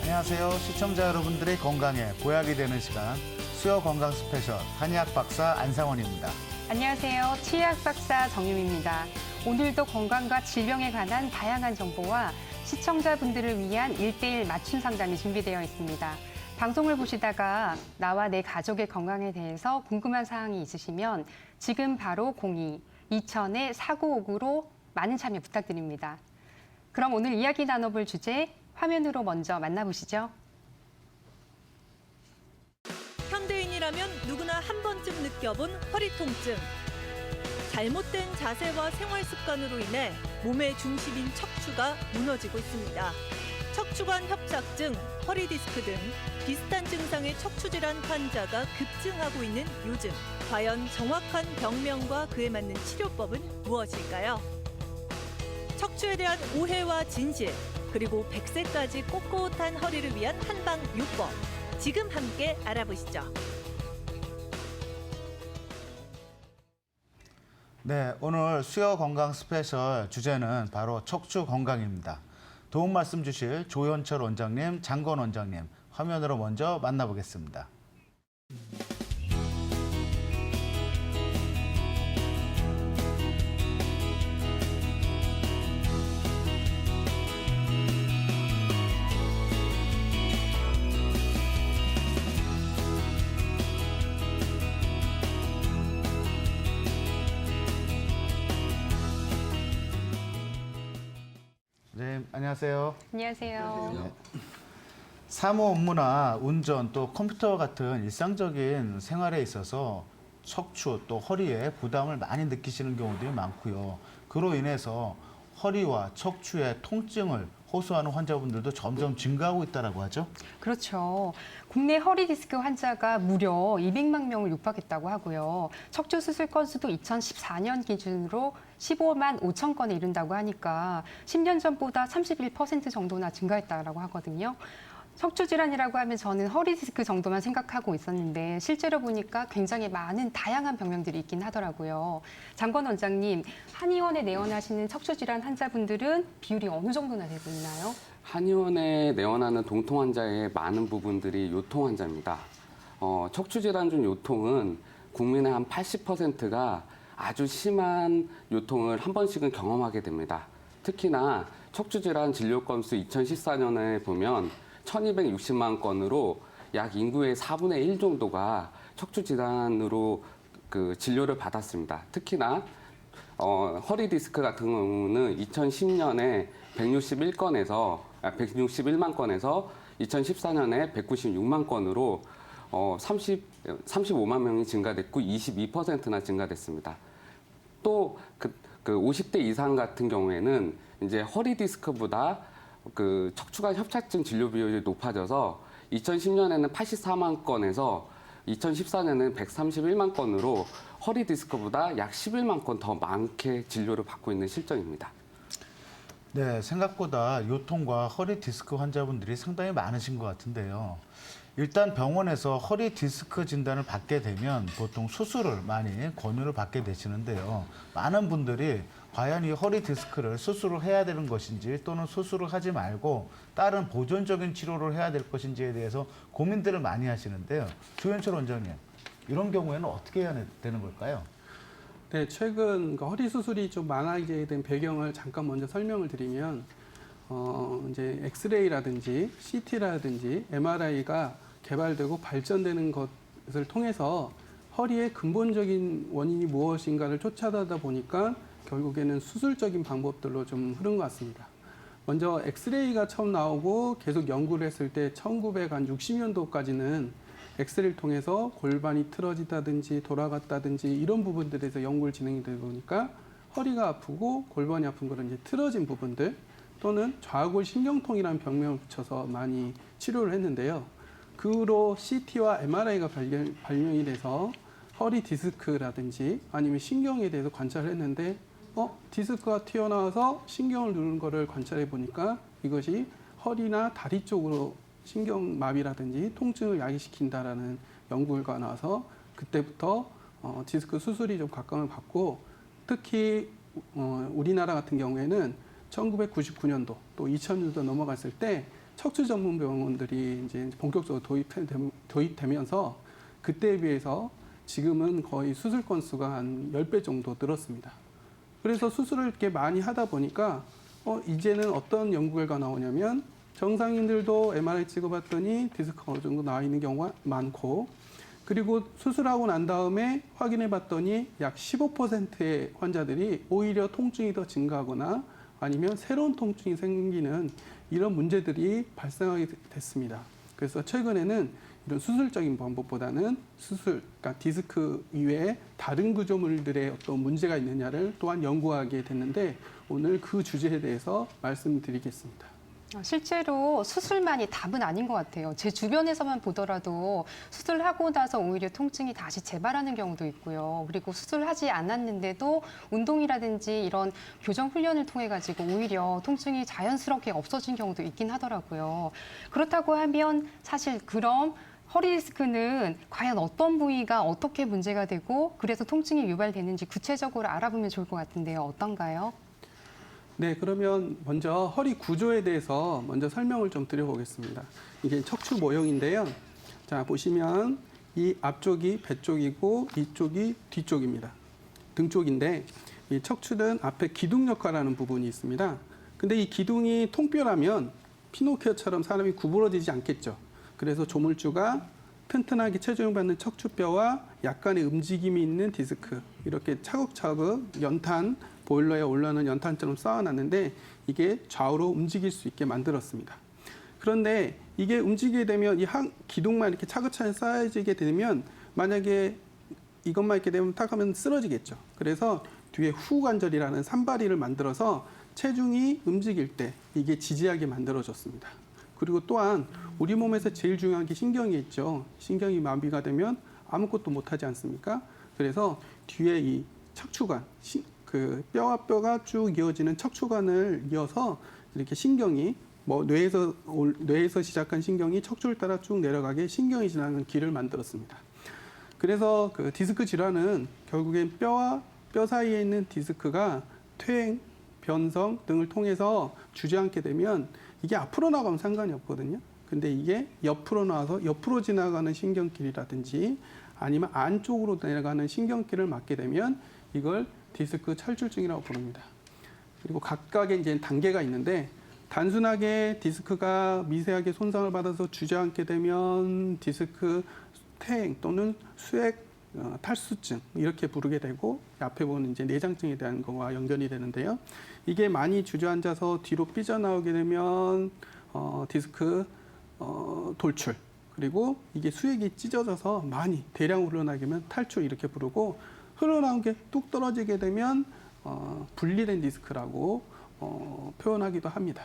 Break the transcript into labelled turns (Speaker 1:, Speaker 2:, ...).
Speaker 1: 안녕하세요. 시청자 여러분들의 건강에 보약이 되는 시간 수요 건강 스페셜 한의학 박사 안상원입니다.
Speaker 2: 안녕하세요. 치의학 박사 정유미입니다. 오늘도 건강과 질병에 관한 다양한 정보와 시청자분들을 위한 1:1 맞춤 상담이 준비되어 있습니다. 방송을 보시다가 나와 내 가족의 건강에 대해서 궁금한 사항이 있으시면 지금 바로 02-2000-4959로 많은 참여 부탁드립니다. 그럼 오늘 이야기 나눠볼 주제 화면으로 먼저 만나보시죠.
Speaker 3: 현대인이라면 누구나 한 번쯤 느껴본 허리 통증. 잘못된 자세와 생활 습관으로 인해 몸의 중심인 척추가 무너지고 있습니다. 척추관 협착증, 허리 디스크 등 비슷한 증상의 척추 질환 환자가 급증하고 있는 요즘. 과연 정확한 병명과 그에 맞는 치료법은 무엇일까요? 척추에 대한 오해와 진실, 그리고 100세까지 꼿꼿한 허리를 위한 한방 요법. 지금 함께 알아보시죠.
Speaker 1: 네, 오늘 수요 건강 스페셜 주제는 바로 척추 건강입니다. 도움 말씀 주실 조현철 원장님, 장건 원장님 화면으로 먼저 만나보겠습니다. 네, 안녕하세요.
Speaker 2: 안녕하세요.
Speaker 1: 사무 업무나 운전 또 컴퓨터 같은 일상적인 생활에 있어서 척추 또 허리에 부담을 많이 느끼시는 경우들이 많고요. 그로 인해서 허리와 척추의 통증을 호소하는 환자분들도 점점 증가하고 있다고 하죠.
Speaker 2: 그렇죠. 국내 허리 디스크 환자가 무려 200만 명을 육박했다고 하고요. 척추 수술 건수도 2014년 기준으로 15만 5천 건에 이른다고 하니까 10년 전보다 31% 정도나 증가했다고 하거든요. 척추 질환이라고 하면 저는 허리 디스크 정도만 생각하고 있었는데 실제로 보니까 굉장히 많은 다양한 병명들이 있긴 하더라고요. 장건 원장님, 한의원에 내원하시는 척추 질환 환자분들은 비율이 어느 정도나 되고 있나요?
Speaker 4: 한의원에 내원하는 동통 환자의 많은 부분들이 요통 환자입니다. 척추 질환 중 요통은 국민의 한 80%가 아주 심한 요통을 한 번씩은 경험하게 됩니다. 특히나 척추 질환 진료 건수 2014년에 보면 1260만 건으로 약 인구의 4분의 1 정도가 척추 질환으로 진료를 받았습니다. 특히나 허리 디스크 같은 경우는 2010년에 161만 건에서 2014년에 196만 건으로 35만 명이 증가됐고 22%나 증가됐습니다. 또 50대 이상 같은 경우에는 이제 허리 디스크보다 척추관 협착증 진료 비율이 높아져서 2010년에는 84만 건에서 2014년에는 131만 건으로 허리 디스크보다 약 11만 건 더 많게 진료를 받고 있는 실정입니다.
Speaker 1: 네, 생각보다 요통과 허리 디스크 환자분들이 상당히 많으신 것 같은데요. 일단 병원에서 허리 디스크 진단을 받게 되면 보통 수술을 많이 권유를 받게 되시는데요. 많은 분들이 과연 이 허리 디스크를 수술을 해야 되는 것인지 또는 수술을 하지 말고 다른 보존적인 치료를 해야 될 것인지에 대해서 고민들을 많이 하시는데요. 조현철 원장님, 이런 경우에는 어떻게 해야 되는 걸까요?
Speaker 5: 네, 최근 허리 수술이 좀 많아지게 된 배경을 잠깐 먼저 설명을 드리면, 이제 엑스레이라든지 CT라든지 MRI가 개발되고 발전되는 것을 통해서 허리의 근본적인 원인이 무엇인가를 쫓아가다 보니까 결국에는 수술적인 방법들로 좀 흐른 것 같습니다. 먼저 엑스레이가 처음 나오고 계속 연구를 했을 때 1960년도까지는 엑스레이를 통해서 골반이 틀어지다든지 돌아갔다든지 이런 부분들에서 연구를 진행이 되다 보니까 허리가 아프고 골반이 아픈 거는 이제 틀어진 부분들 또는 좌골 신경통이라는 병명을 붙여서 많이 치료를 했는데요. 그 후로 CT와 MRI가 발명이 돼서 허리 디스크라든지 아니면 신경에 대해서 관찰을 했는데 디스크가 튀어나와서 신경을 누르는 거를 관찰해 보니까 이것이 허리나 다리 쪽으로 신경마비라든지 통증을 야기시킨다라는 연구가 나와서 그때부터 디스크 수술이 좀 각광을 받고 특히 우리나라 같은 경우에는 1999년도 또 2000년도 넘어갔을 때 척추 전문 병원들이 이제 본격적으로 도입되면서 그때에 비해서 지금은 거의 수술 건수가 한 10배 정도 늘었습니다. 그래서 수술을 이렇게 많이 하다 보니까 이제는 어떤 연구 결과 나오냐면 정상인들도 MRI 찍어봤더니 디스크가 어느 정도 나와 있는 경우가 많고, 그리고 수술하고 난 다음에 확인해 봤더니 약 15%의 환자들이 오히려 통증이 더 증가하거나 아니면 새로운 통증이 생기는 이런 문제들이 발생하게 됐습니다. 그래서 최근에는 이런 수술적인 방법보다는 그러니까 디스크 이외에 다른 구조물들의 어떤 문제가 있느냐를 또한 연구하게 됐는데, 오늘 그 주제에 대해서 말씀드리겠습니다.
Speaker 2: 실제로 수술만이 답은 아닌 것 같아요. 제 주변에서만 보더라도 수술하고 나서 오히려 통증이 다시 재발하는 경우도 있고요. 그리고 수술하지 않았는데도 운동이라든지 이런 교정 훈련을 통해 가지고 오히려 통증이 자연스럽게 없어진 경우도 있긴 하더라고요. 그렇다고 하면 사실 그럼 허리 디스크는 과연 어떤 부위가 어떻게 문제가 되고 그래서 통증이 유발되는지 구체적으로 알아보면 좋을 것 같은데요. 어떤가요?
Speaker 5: 네, 그러면 먼저 허리 구조에 대해서 먼저 설명을 좀 드려보겠습니다. 이게 척추 모형인데요. 자, 보시면 이 앞쪽이 배 쪽이고 이쪽이 뒤쪽입니다. 등 쪽인데, 이 척추는 앞에 기둥 역할하는 부분이 있습니다. 근데 이 기둥이 통뼈라면 피노키오처럼 사람이 구부러지지 않겠죠. 그래서 조물주가 튼튼하게 체중받는 척추뼈와 약간의 움직임이 있는 디스크, 이렇게 차곡차곡 연탄, 보일러에 올라오는 연탄처럼 쌓아놨는데 이게 좌우로 움직일 수 있게 만들었습니다. 그런데 이게 움직이게 되면 이 한 기둥만 이렇게 차근차근 쌓여지게 되면 만약에 이것만 이렇게 되면 탁 하면 쓰러지겠죠. 그래서 뒤에 후관절이라는 산발이를 만들어서 체중이 움직일 때 이게 지지하게 만들어졌습니다. 그리고 또한 우리 몸에서 제일 중요한 게 신경이 있죠. 신경이 마비가 되면 아무것도 못하지 않습니까? 그래서 뒤에 이 척추관, 그 뼈와 뼈가 쭉 이어지는 척추관을 이어서 이렇게 신경이 뇌에서 시작한 신경이 척추를 따라 쭉 내려가게 신경이 지나는 길을 만들었습니다. 그래서 그 디스크 질환은 결국엔 뼈와 뼈 사이에 있는 디스크가 퇴행, 변성 등을 통해서 주저앉게 되면 이게 앞으로 나가면 상관이 없거든요. 근데 이게 옆으로 나와서 옆으로 지나가는 신경길이라든지 아니면 안쪽으로 내려가는 신경길을 맞게 되면 이걸 디스크 철출증이라고 부릅니다. 그리고 각각의 이제 단계가 있는데, 단순하게 디스크가 미세하게 손상을 받아서 주저앉게 되면 디스크 퇴행 또는 수액 탈수증 이렇게 부르게 되고, 앞에 보는 이제 내장증에 대한 거와 연결이 되는데요. 이게 많이 주저앉아서 뒤로 삐져나오게 되면 디스크 돌출, 그리고 이게 수액이 찢어져서 많이 대량으로 흘러나게 되면 탈출 이렇게 부르고, 흘러나온 게 뚝 떨어지게 되면 분리된 디스크라고 표현하기도 합니다.